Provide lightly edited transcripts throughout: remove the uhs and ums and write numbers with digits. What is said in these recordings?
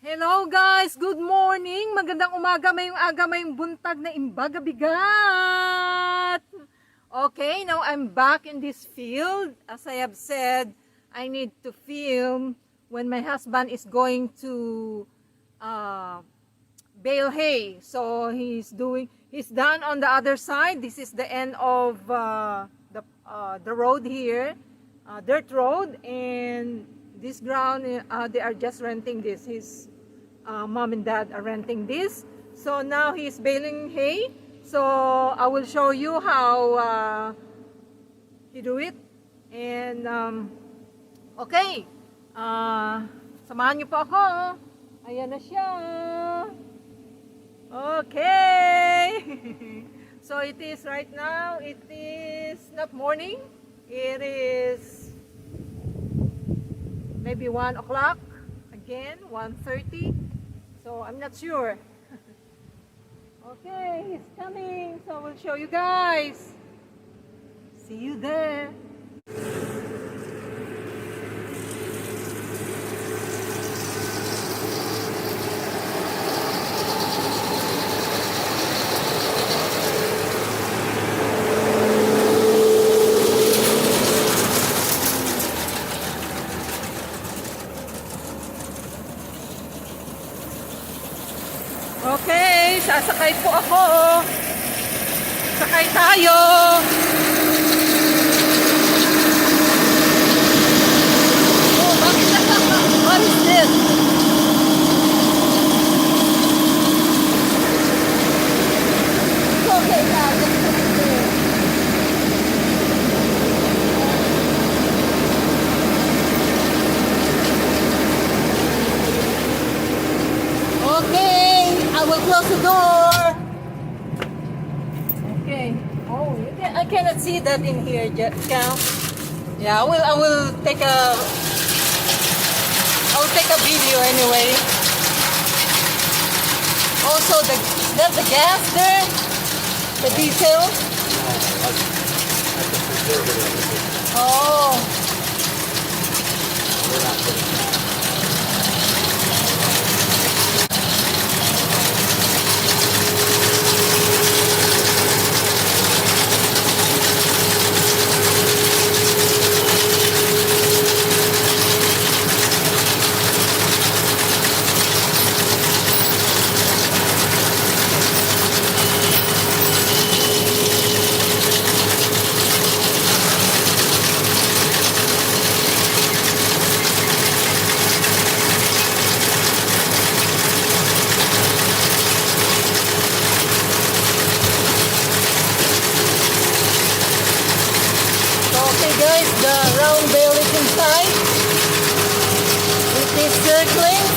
Hello guys, good morning. Magandang umaga, mayong aga, mayong buntag na imbaga bigat. Okay, now I'm back in this field. As I have said, I need to film when my husband is going to bale hay. So he's done on the other side. This is the end of the road here, dirt road, and this ground they are just renting this. His mom and dad are renting this. So now he's baling hay. So I will show you how he do it. And okay, samahan niyo po ako. Ayan na siya. Okay. So it is right now, it is not morning. It is maybe 1 o'clock. Again, 1:30. So I'm not sure. Okay, he's coming. So we'll show you guys. See you there. Okay, sasakay po ako. Sakay tayo. Oh, bakit nakaka? What is this? Okay, guys. Okay, I will close the door. Okay. Oh, I cannot see that in here, Cal. Yeah, I will take a video anyway. Also, is that the gas there? The diesel? That's a preservative. Oh. We're not putting that. Guys, the round bale is inside. It is circling.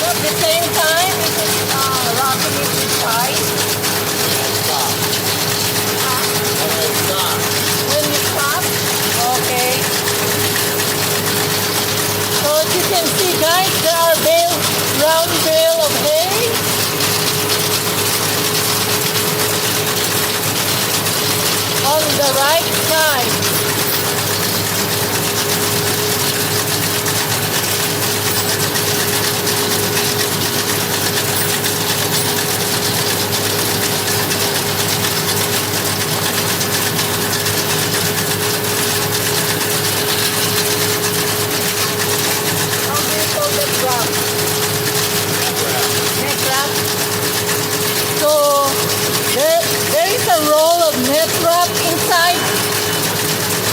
At the same time, it is rocking it inside. Stop. Stop. When you stop, okay. So as you can see, guys, there are round bale of hay. On the right side. How do you call that wrap? Net wrap. So there is a roll of net wrap inside.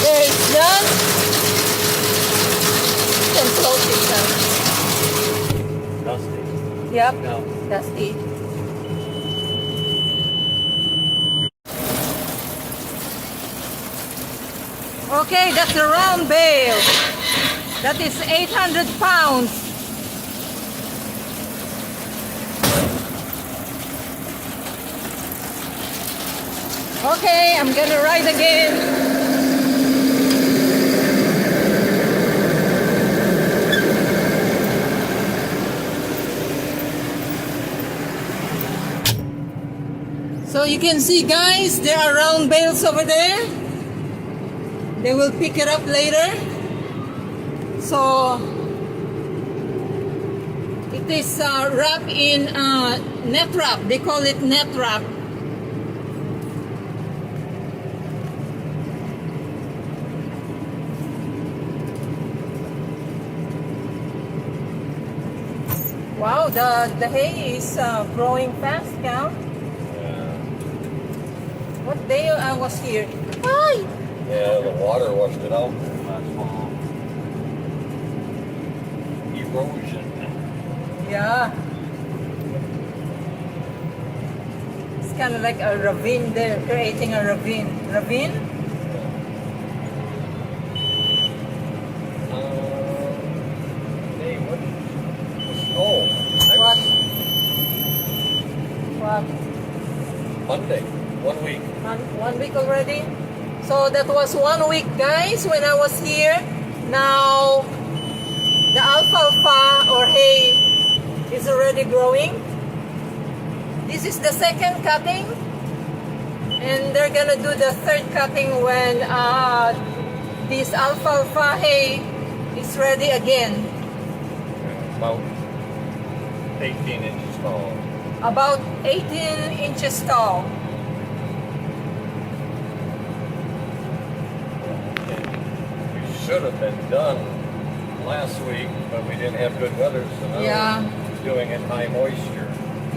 There is none. You can close it down. Dusty. Yep, No. dusty. Okay, that's the round bale. That is 800 pounds. Okay, I'm gonna ride again. So you can see, guys, there are round bales over there. They will pick it up later. So it is wrapped in net wrap. They call it net wrap. Wow, the hay is growing fast, Cal. Yeah. What day I was here? Hi! Yeah, the water washed it out last fall. Erosion. Yeah. It's kind of like a ravine there, creating a ravine. Ravine? Hey, what? Oh, What? What? Monday, 1 week. 1 week already? So that was 1 week, guys, when I was here. Now, the alfalfa or hay is already growing. This is the second cutting. And they're gonna do the third cutting when this alfalfa hay is ready again. About 18 inches tall. About 18 inches tall. We should have been done last week, but we didn't have good weather, so now we're doing it high moisture.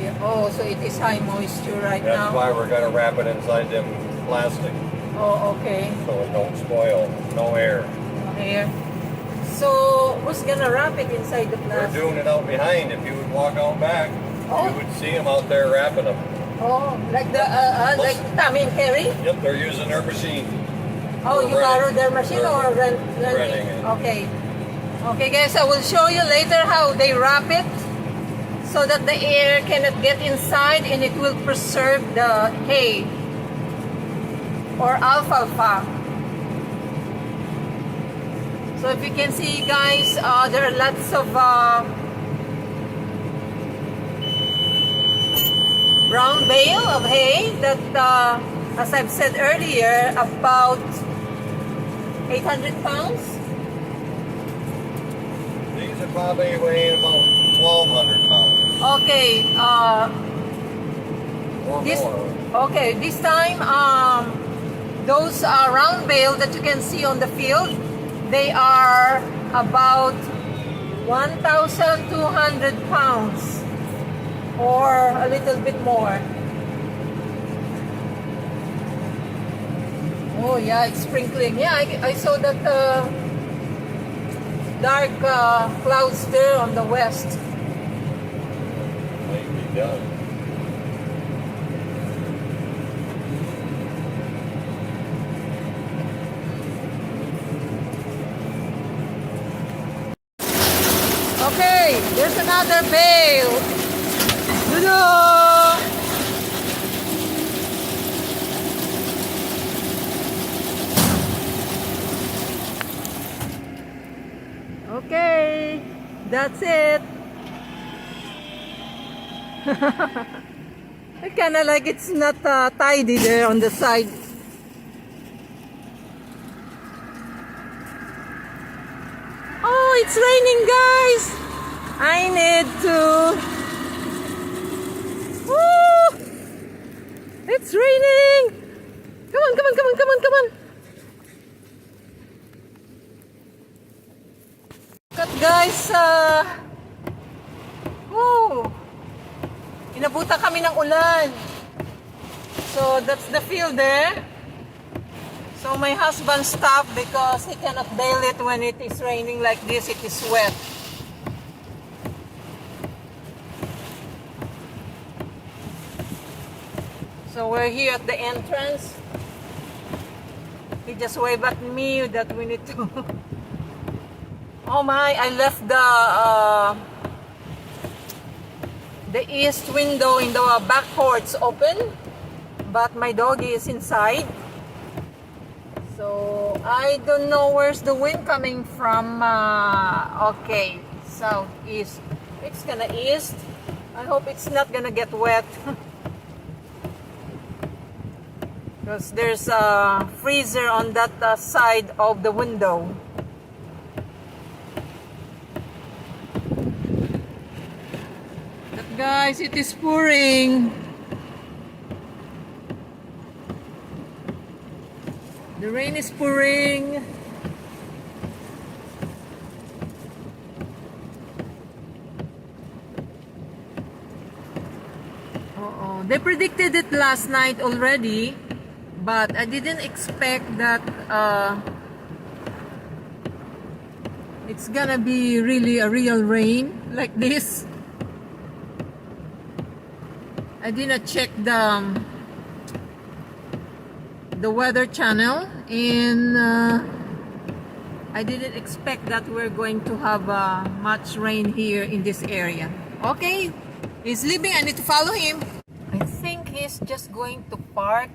Yeah. Oh, so it is high moisture right now. That's why we're gonna wrap it inside them plastic Oh, okay. so it don't spoil. No air. Here. So, who's gonna wrap it inside the We're plastic? doing it out behind. If you would walk out back, Oh. you would see them out there wrapping them. Oh, like the like Tommy and Kerry? Yep, they're using their machine. Oh, you Renting. borrow their machine They're or renting renting? it. Okay. Okay, guys, I will show you later how they wrap it so that the air cannot get inside and it will preserve the hay or alfalfa. So if you can see, guys, there are lots of brown bale of hay that, as I've said earlier, about 800 pounds. These are probably weighing about 1,200 pounds Okay, or this more. okay. This time, those round bale that you can see on the field, they are about 1,200 pounds or a little bit more. Oh yeah, it's sprinkling. Yeah, I saw that dark clouds there on the west. Might be done. Okay, there's another bale. Dudu! Okay, that's it. I kind of like it's not tidy there on the side. Oh, it's raining, guys. I need to. Woo! It's raining. Come on, come on, come on, come on, come on. Look, guys. Woo! Inabutan kami ng ulan. So that's the field there. So my husband stopped because he cannot bail it when it is raining like this. It is wet. So we're here at the entrance. He just waved at me that we need to. Oh my! I left the east window in the back porch open, but my doggy is inside. So I don't know where's the wind coming from. Okay, southeast. It's gonna east. I hope it's not gonna get wet. Because there's a freezer on that side of the window. Guys, it is pouring. The rain is pouring. They predicted it last night already, but I didn't expect that it's gonna be really a real rain like this. I didn't check the weather channel, and I didn't expect that we're going to have much rain here in this area. Okay, he's leaving. I need to follow him. I think he's just going to park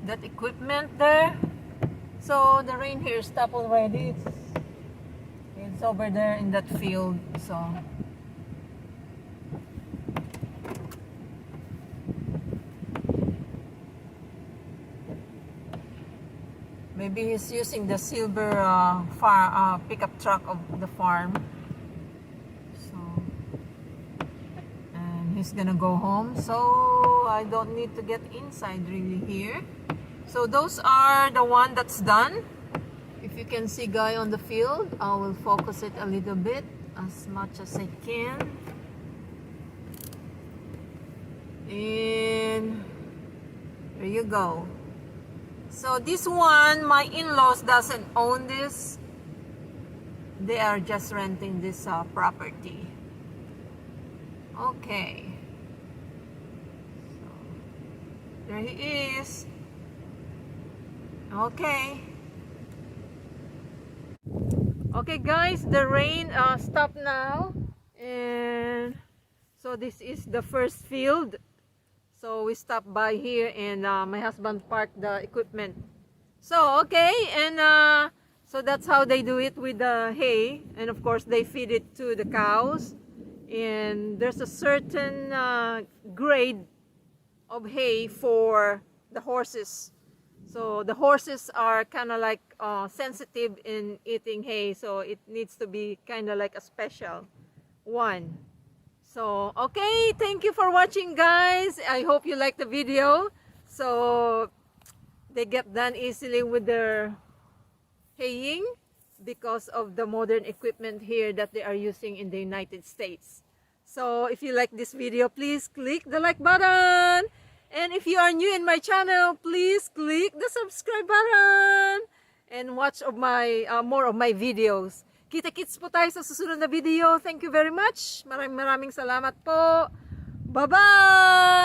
that equipment there. So the rain here stopped already. It's over there in that field. So maybe he's using the silver pickup truck of the farm. He's gonna go home, so I don't need to get inside really here. So those are the one that's done. If you can see guy on the field, I will focus it a little bit as much as I can. And there you go. So this one, my in-laws doesn't own this. They are just renting this property. Okay, so there he is. Okay, guys, the rain stopped now, and so this is the first field. So we stopped by here, and my husband parked the equipment. So okay, and so that's how they do it with the hay, and of course they feed it to the cows. And there's a certain grade of hay for the horses. So the horses are kind of like sensitive in eating hay, so it needs to be kind of like a special one. So okay, thank you for watching, guys. I hope you like the video. So they get done easily with their haying because of the modern equipment here that they are using in the United States. So if you like this video, please click the like button. And if you are new in my channel, please click the subscribe button and watch of my more of my videos. Kita-kits po tayo sa susunod na video. Thank you very much. Maraming salamat po. Bye-bye!